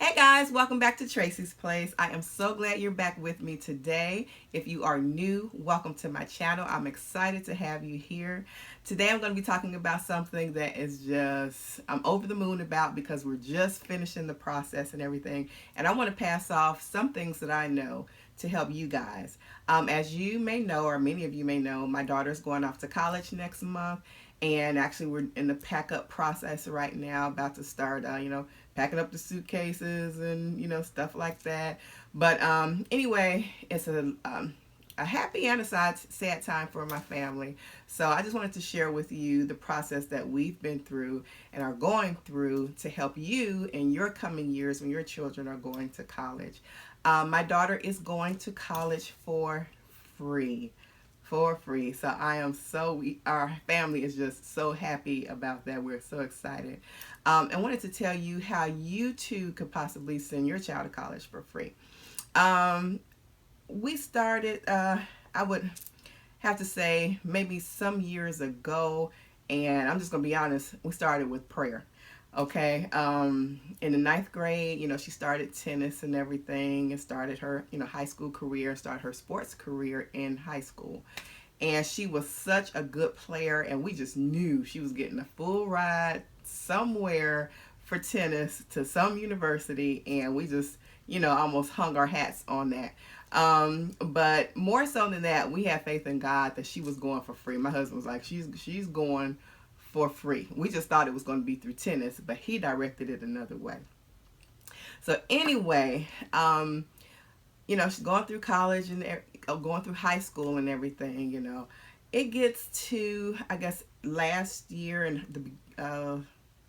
Hey guys, welcome back to Tracy's Place. I am so glad you're back with me today. If you are new, welcome to my channel. I'm excited to have you here. Today I'm going to be talking about something that is I'm over the moon about because we're just finishing the process and everything. And I want to pass off some things that I know to help you guys. As you may know, or many of you may know, my daughter's going off to college next month. And actually, we're in the pack up process right now, about to start, packing up the suitcases and, stuff like that. But anyway, it's a happy and a sad time for my family. So I just wanted to share with you the process that we've been through and are going through to help you in your coming years when your children are going to college. My daughter is going to college for free. For free. So our family is just so happy about that. We're so excited. I wanted to tell you how you too could possibly send your child to college for free. Um, we started, I would have to say, maybe some years ago, and I'm just going to be honest, we started with prayer. Okay. In the ninth grade, she started tennis and everything and started her, high school career, started her sports career in high school. And she was such a good player, and we just knew she was getting a full ride somewhere for tennis to some university, and we just, almost hung our hats on that. But more so than that, we had faith in God that she was going for free. My husband was like, she's going for free. We just thought it was going to be through tennis, but he directed it another way. So anyway, she's going through college and going through high school and everything. It gets to, I guess, last year and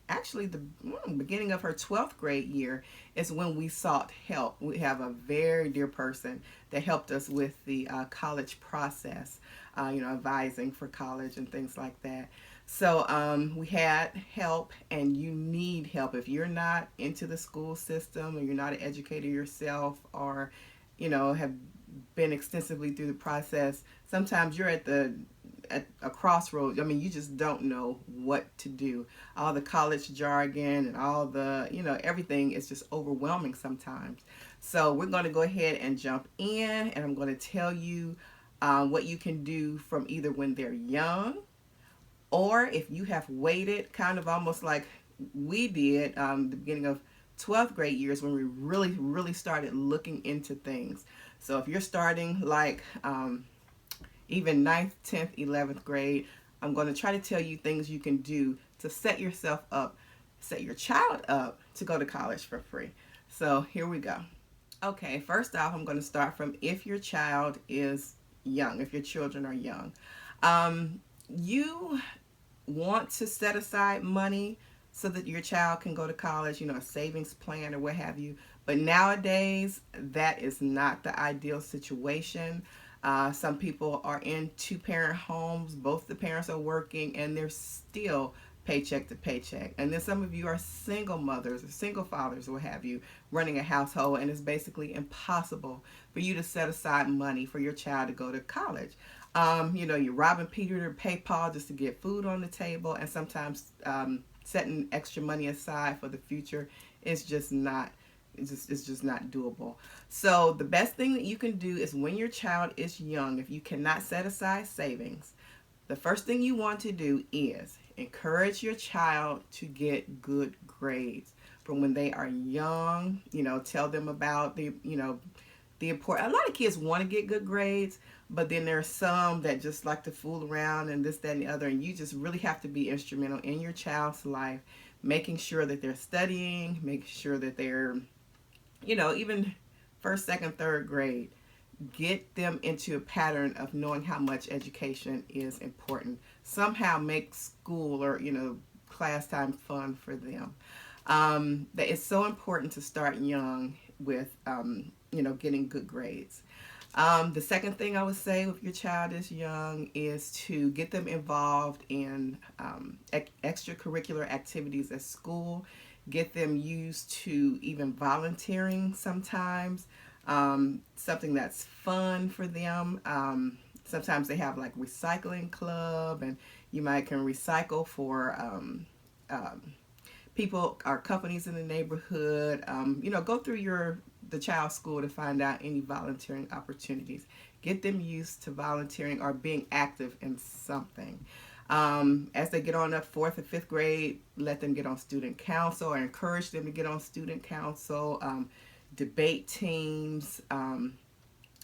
actually the beginning of her 12th grade year is when we sought help. We have a very dear person that helped us with the college process, advising for college and things like that. So we had help, and you need help if you're not into the school system or you're not an educator yourself, or have been extensively through the process. Sometimes you're at a crossroads. I mean, you just don't know what to do. All the college jargon and all the, everything is just overwhelming sometimes. So we're going to go ahead and jump in, and I'm going to tell you what you can do from either when they're young, or if you have waited, kind of almost like we did, the beginning of 12th grade years when we really, really started looking into things. So if you're starting like even ninth, 10th, 11th grade, I'm going to try to tell you things you can do to set yourself up, set your child up to go to college for free. So here we go. Okay, first off, I'm going to start from if your child is young, if your children are young. You want to set aside money so that your child can go to college, a savings plan or what have you. But nowadays, that is not the ideal situation. Some people are in two-parent homes, both the parents are working, and they're still paycheck to paycheck. And then some of you are single mothers or single fathers or what have you, running a household, and it's basically impossible for you to set aside money for your child to go to college. You're robbing Peter to pay Paul just to get food on the table, and sometimes setting extra money aside for the future is just not it's just not doable. So the best thing that you can do is when your child is young, if you cannot set aside savings, the first thing you want to do is encourage your child to get good grades from when they are young. Tell them about the important. A lot of kids want to get good grades, but then there are some that just like to fool around and this, that, and the other. And you just really have to be instrumental in your child's life, making sure that they're studying, making sure that they're, even first, second, third grade. Get them into a pattern of knowing how much education is important. Somehow make school or, class time fun for them. That it's so important to start young with, getting good grades. The second thing I would say if your child is young is to get them involved in extracurricular activities at school. Get them used to even volunteering sometimes, something that's fun for them. Sometimes they have like recycling club, and you might can recycle for people or companies in the neighborhood. Go through the child's school to find out any volunteering opportunities. Get them used to volunteering or being active in something. As they get on up fourth and fifth grade, let them get on student council or encourage them to get on student council, debate teams,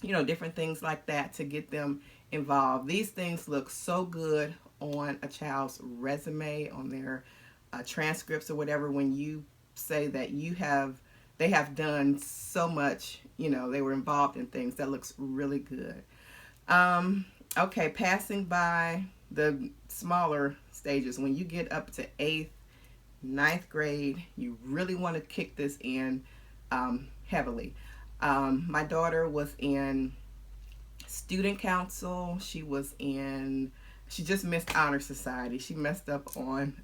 different things like that to get them involved. These things look so good on a child's resume, on their transcripts or whatever, when you say that they have done so much, they were involved in things. That looks really good. Okay, passing by the smaller stages, when you get up to eighth, ninth grade, you really want to kick this in heavily. My daughter was in student council. She just missed honor society. She messed up on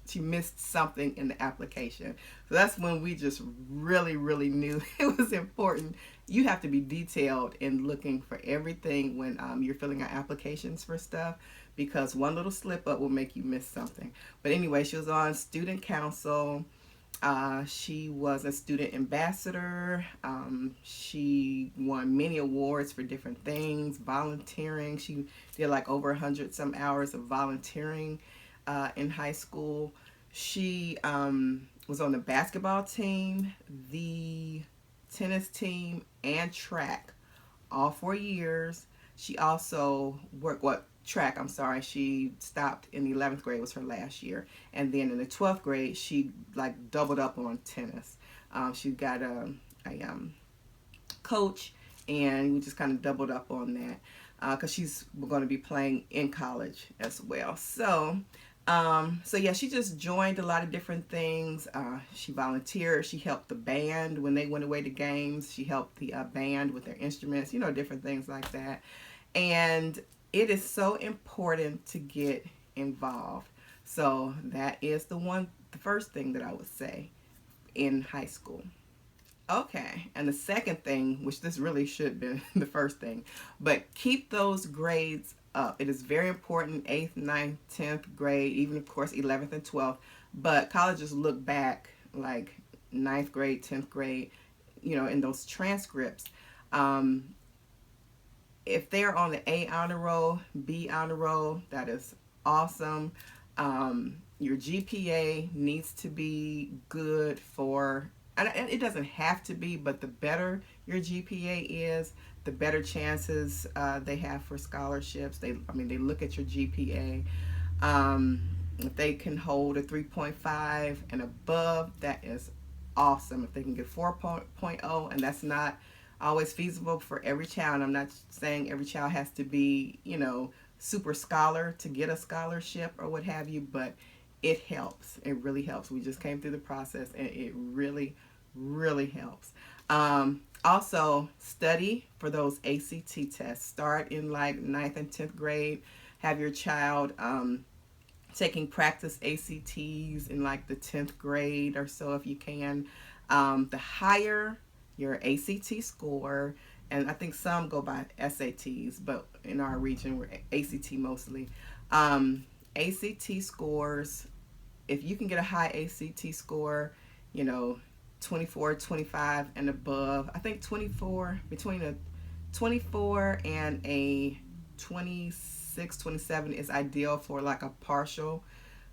she missed something in the application. So that's when we just really, really knew it was important. You have to be detailed in looking for everything when you're filling out applications for stuff, because one little slip up will make you miss something. But anyway, she was on student council. She was a student ambassador. She won many awards for different things, volunteering. She did like over 100 some hours of volunteering in high school. She was on the basketball team, the tennis team, and track all 4 years. She also worked track, I'm sorry, she stopped in the 11th grade, was her last year, and then in the 12th grade she like doubled up on tennis. She got a coach, and we just kind of doubled up on that because she's going to be playing in college as well. So yeah, she just joined a lot of different things. She volunteered. She helped the band when they went away to games. She helped the band with their instruments, different things like that. And it is so important to get involved. So that is the first thing that I would say in high school. Okay, and the second thing, which this really should be the first thing, but keep those grades up. It is very important, 8th, 9th, 10th grade, even of course 11th and 12th, but colleges look back like 9th grade, 10th grade, in those transcripts. If they're on the A honor roll, B honor roll, that is awesome. Your GPA needs to be good and it doesn't have to be, but the better your GPA is, the better chances they have for scholarships. They look at your GPA. If they can hold a 3.5 and above, that is awesome. If they can get 4.0, and that's not always feasible for every child. I'm not saying every child has to be, super scholar to get a scholarship or what have you, but it helps. It really helps. We just came through the process, and it really, really helps. Also, study for those ACT tests. Start in like 9th and 10th grade. Have your child taking practice ACTs in like the 10th grade or so if you can. The higher your ACT score, and I think some go by SATs, but in our region we're ACT mostly. ACT scores, if you can get a high ACT score, 24, 25 and above. I think 24, between a 24 and a 26, 27 is ideal for like a partial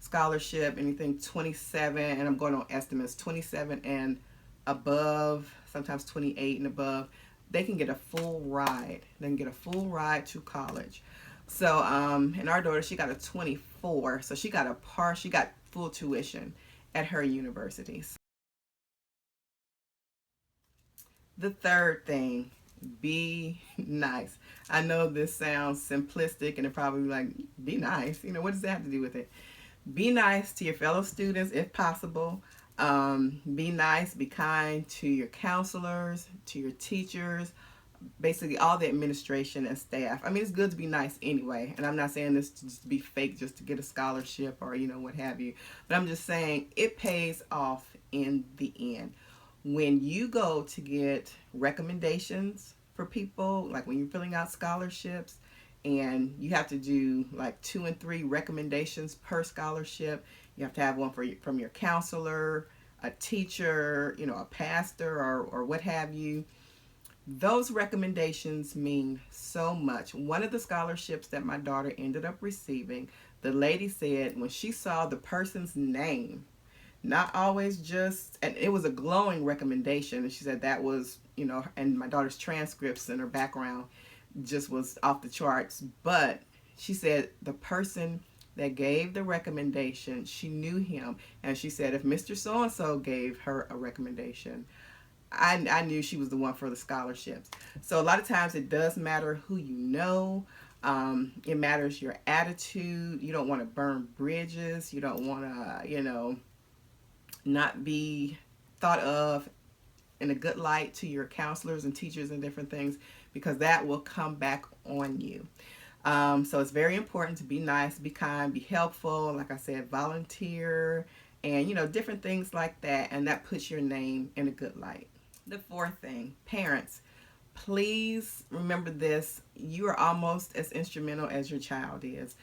scholarship. Anything 27, and I'm going on estimates, 27 and above, sometimes 28 and above, they can get a full ride. They can get a full ride to college. So, and our daughter, she got a 24, so she got full tuition at her university. The third thing, be nice. I know this sounds simplistic, and it probably like, be nice. What does that have to do with it? Be nice to your fellow students if possible. Be nice, be kind to your counselors, to your teachers, basically all the administration and staff. It's good to be nice anyway, and I'm not saying this to just be fake just to get a scholarship or what have you, but I'm just saying it pays off in the end. When you go to get recommendations for people, like when you're filling out scholarships, and you have to do like 2 and 3 recommendations per scholarship. You have to have one from your counselor, a teacher, a pastor, or what have you. Those recommendations mean so much. One of the scholarships that my daughter ended up receiving, the lady said when she saw the person's name, not always just, and it was a glowing recommendation, and she said that was, and my daughter's transcripts and her background just was off the charts. But she said the person that gave the recommendation, she knew him, and she said if Mr. So and so gave her a recommendation, I knew she was the one for the scholarships. So a lot of times it does matter who you know. It matters your attitude. You don't want to burn bridges. You don't want to, not be thought of in a good light to your counselors and teachers and different things, because that will come back on you. So it's very important to be nice, be kind, be helpful. Like I said, volunteer, and different things like that. And that puts your name in a good light. The fourth thing, parents, please remember this. You are almost as instrumental as your child is.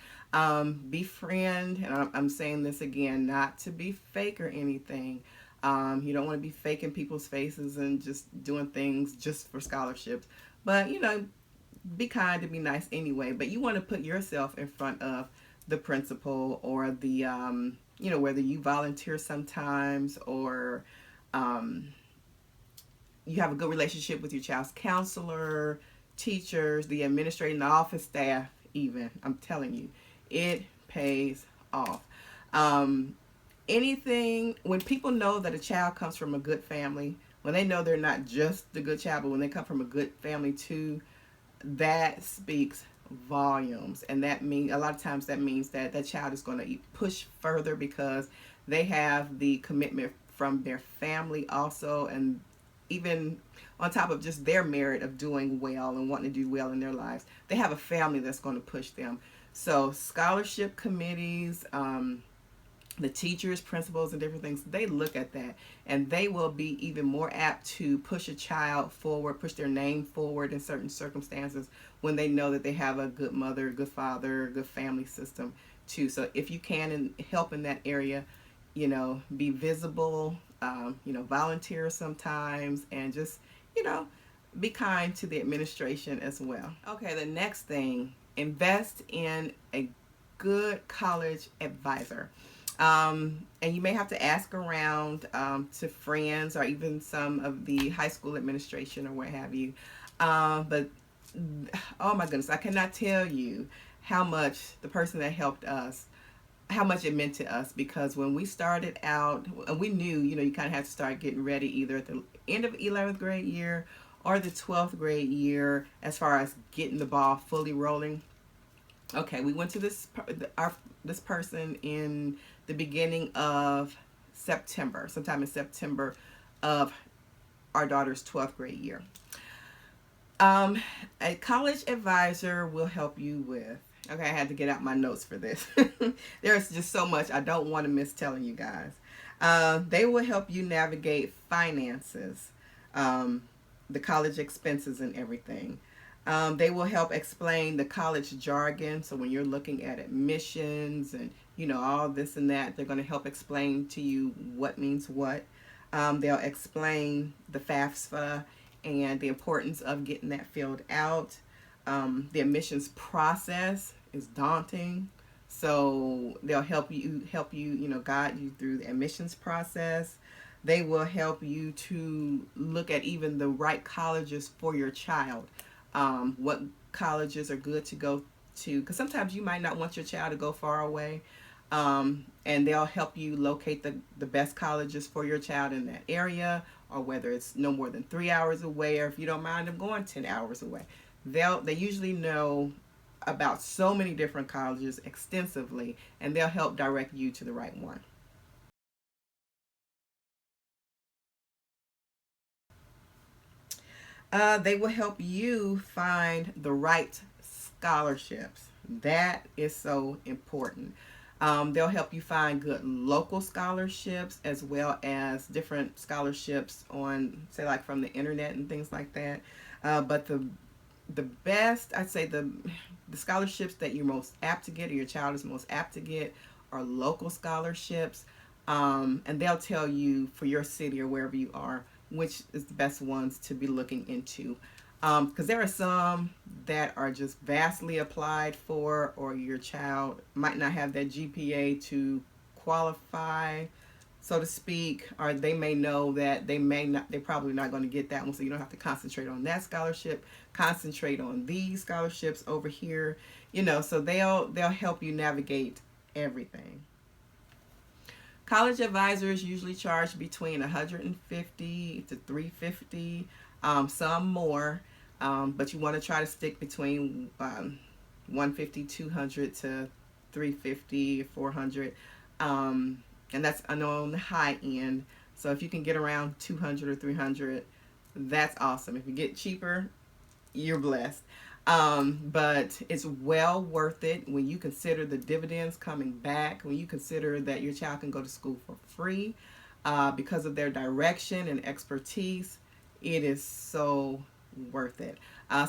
Befriend, and I'm saying this again, not to be fake or anything. You don't want to be faking people's faces and just doing things just for scholarships. But, be kind and be nice anyway. But you want to put yourself in front of the principal or the, whether you volunteer sometimes or you have a good relationship with your child's counselor, teachers, the administrator, and the office staff even. I'm telling you, it pays off. Anything, when people know that a child comes from a good family, when they know they're not just the good child, but when they come from a good family too, that speaks volumes. And that means, a lot of times that means that that child is going to push further because they have the commitment from their family also, and even on top of just their merit of doing well and wanting to do well in their lives, they have a family that's going to push them. So scholarship committees, the teachers, principals, and different things, they look at that, and they will be even more apt to push a child forward, push their name forward in certain circumstances when they know that they have a good mother, good father, good family system too. So if you can help in that area, be visible, volunteer sometimes, and just, be kind to the administration as well. Okay, the next thing, invest in a good college advisor. And you may have to ask around to friends or even some of the high school administration or what have you. But oh my goodness, I cannot tell you how much the person that helped us, how much it meant to us, because when we started out, and we knew, you kind of had to start getting ready either at the end of 11th grade year or the 12th grade year as far as getting the ball fully rolling. Okay, we went to this person in the beginning of September, sometime in September of our daughter's 12th grade year. A college advisor will help you with, okay, I had to get out my notes for this. There's just so much I don't want to miss telling you guys. They will help you navigate finances, the college expenses and everything. They will help explain the college jargon. So when you're looking at admissions and, all this and that, they're going to help explain to you what means what. They'll explain the FAFSA and the importance of getting that filled out. The admissions process is daunting. So they'll help you, guide you through the admissions process. They will help you to look at even the right colleges for your child. What colleges are good to go to, because sometimes you might not want your child to go far away, and they'll help you locate the best colleges for your child in that area, or whether it's no more than 3 hours away, or if you don't mind them going 10 hours away. They usually know about so many different colleges extensively, and they'll help direct you to the right one. They will help you find the right scholarships. That is so important. They'll help you find good local scholarships as well as different scholarships on, say, like from the internet and things like that. But the best, I'd say the the scholarships that you're most apt to get, or your child is most apt to get, are local scholarships. And they'll tell you for your city or wherever you are which is the best ones to be looking into. Because there are some that are just vastly applied for, or your child might not have that GPA to qualify, so to speak, or they may know that they're probably not going to get that one, so you don't have to concentrate on that scholarship. Concentrate on these scholarships over here, so they'll help you navigate everything. College advisors usually charge between 150 to 350, some more, but you want to try to stick between 150, 200 to 350, 400, and that's on the high end. So if you can get around 200 or 300, that's awesome. If you get cheaper, you're blessed. But it's well worth it when you consider the dividends coming back, when you consider that your child can go to school for free because of their direction and expertise. It is so worth it.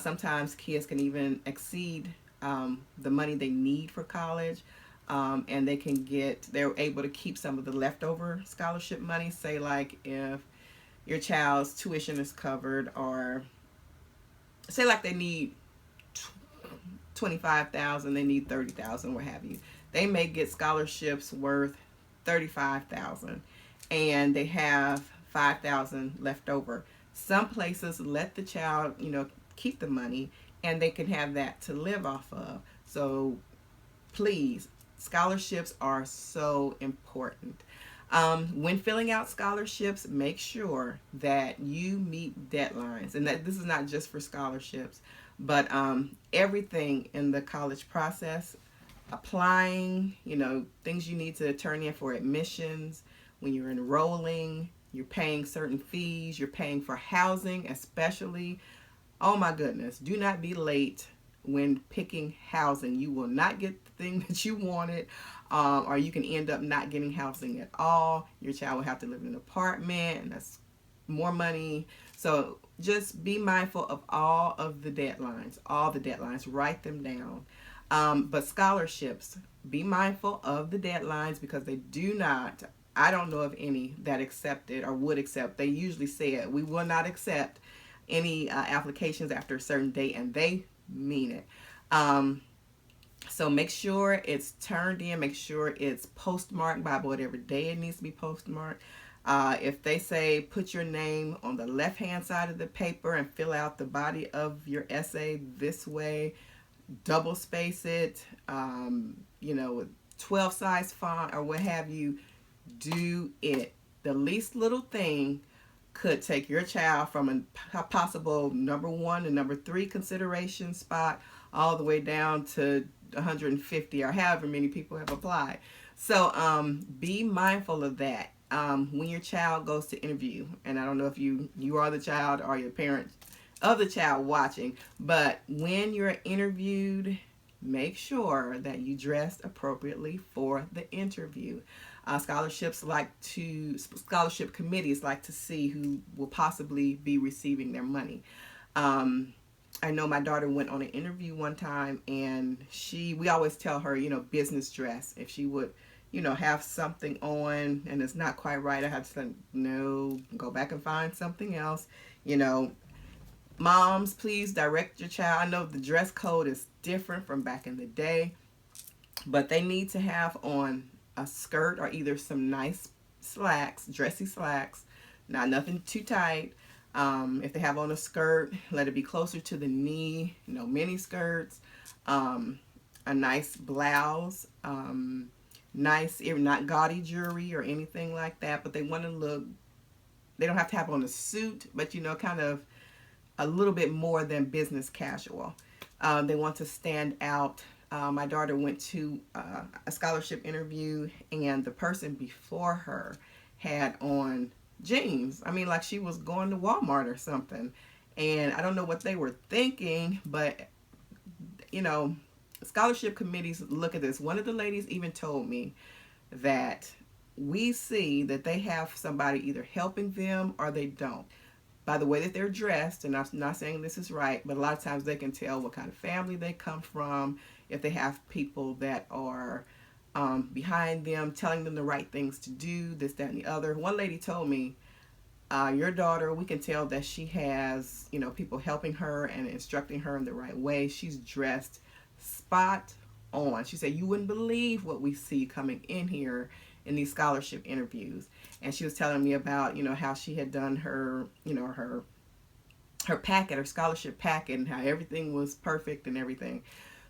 Sometimes kids can even exceed the money they need for college, and they're able to keep some of the leftover scholarship money. Say, like, if your child's tuition is covered, or say like they need 25,000, they need 30,000, what have you. They may get scholarships worth 35,000, and they have 5,000 left over. Some places let the child, keep the money, and they can have that to live off of. So please, scholarships are so important. When filling out scholarships, make sure that you meet deadlines, and that this is not just for scholarships, but everything in the college process, applying, things you need to turn in for admissions, when you're enrolling, you're paying certain fees, you're paying for housing, especially. Oh my goodness, do not be late when picking housing. You will not get the thing that you wanted, or you can end up not getting housing at all. Your child will have to live in an apartment, and that's more money. So just be mindful of all the deadlines, write them down. But scholarships, be mindful of the deadlines, because they do not, I don't know of any that accepted or would accept. They usually say it, we will not accept any applications after a certain date, and they mean it. So make sure it's turned in, make sure it's postmarked by whatever day it needs to be postmarked. If they say put your name on the left hand side of the paper and fill out the body of your essay this way, double space it, with 12 size font or what have you, do it. The least little thing could take your child from a possible number 1 to number 3 consideration spot all the way down to 150 or however many people have applied. So be mindful of that when your child goes to interview. And I don't know if you are the child or your parent of the child watching, but when you're interviewed, make sure that you dressed appropriately for the interview. Scholarship committees like to see who will possibly be receiving their money. I know my daughter went on an interview one time, and we always tell her, business dress. If she would, have something on and it's not quite right, I have to say, no, go back and find something else. Moms, please direct your child. I know the dress code is different from back in the day, but they need to have on a skirt or either some nice slacks, dressy slacks, nothing too tight. If they have on a skirt, let it be closer to the knee, no mini skirts, a nice blouse, nice, not gaudy jewelry or anything like that, but they want to look, they don't have to have on a suit, but kind of a little bit more than business casual. They want to stand out. My daughter went to a scholarship interview, and the person before her had on jeans. I mean, like she was going to Walmart or something. And I don't know what they were thinking, but, scholarship committees look at this. One of the ladies even told me that we see that they have somebody either helping them or they don't. by the way that they're dressed, and I'm not saying this is right, but a lot of times they can tell what kind of family they come from, if they have people that are behind them, telling them the right things to do, this, that, and the other. One lady told me, your daughter, we can tell that she has, people helping her and instructing her in the right way. She's dressed spot on. She said, you wouldn't believe what we see coming in here in these scholarship interviews. And she was telling me about, how she had done her, her packet, her scholarship packet, and how everything was perfect and everything.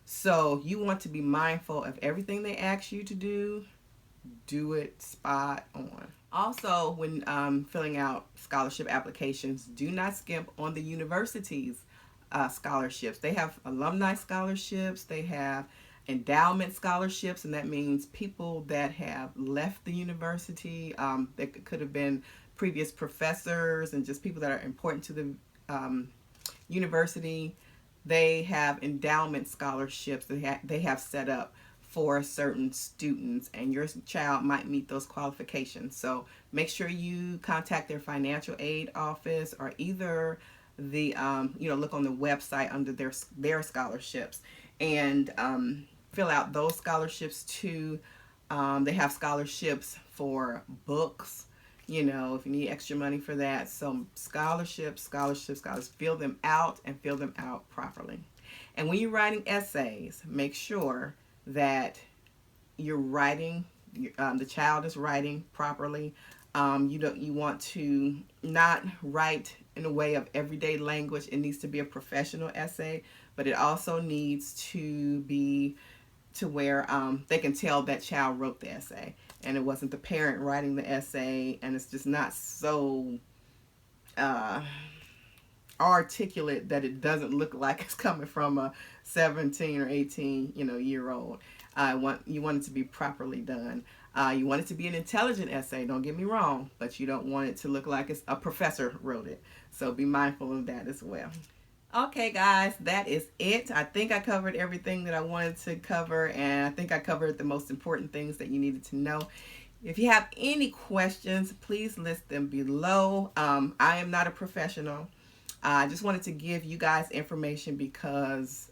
So you want to be mindful of everything they ask you to do it spot on. Also, when filling out scholarship applications, do not skimp on the university's scholarships. They have alumni scholarships, they have endowment scholarships, and that means people that have left the university. That could have been previous professors and just people that are important to the university. They have endowment scholarships that they have set up for certain students, and your child might meet those qualifications. So make sure you contact their financial aid office, or either the look on the website under their scholarships, and fill out those scholarships too. They have scholarships for books, if you need extra money for that. So scholarships, fill them out, and fill them out properly. And when you're writing essays, make sure that you're writing, the child is writing properly. You want to not write in a way of everyday language. It needs to be a professional essay, but it also needs to be to where they can tell that child wrote the essay, and it wasn't the parent writing the essay, and it's just not so articulate that it doesn't look like it's coming from a 17 or 18 year old. You want it to be properly done. You want it to be an intelligent essay, don't get me wrong, but you don't want it to look like it's a professor wrote it. So be mindful of that as well. Okay, guys, that is it. I think I covered everything that I wanted to cover, and I think I covered the most important things that you needed to know. If you have any questions, please list them below. I am not a professional. I just wanted to give you guys information because,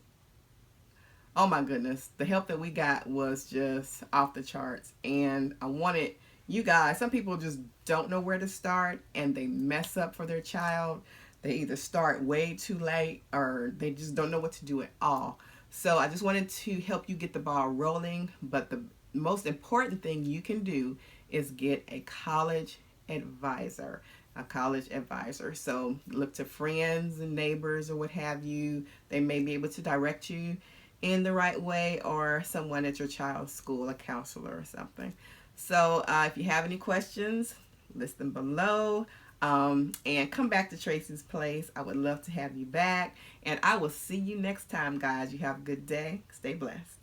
oh my goodness, the help that we got was just off the charts. And I wanted you guys, some people just don't know where to start and they mess up for their child. They either start way too late or they just don't know what to do at all. So I just wanted to help you get the ball rolling. But the most important thing you can do is get a college advisor. So look to friends and neighbors or what have you. They may be able to direct you in the right way, or someone at your child's school, a counselor or something. So if you have any questions, list them below. And come back to Tracy's Place. I would love to have you back. And I will see you next time, guys. You have a good day. Stay blessed.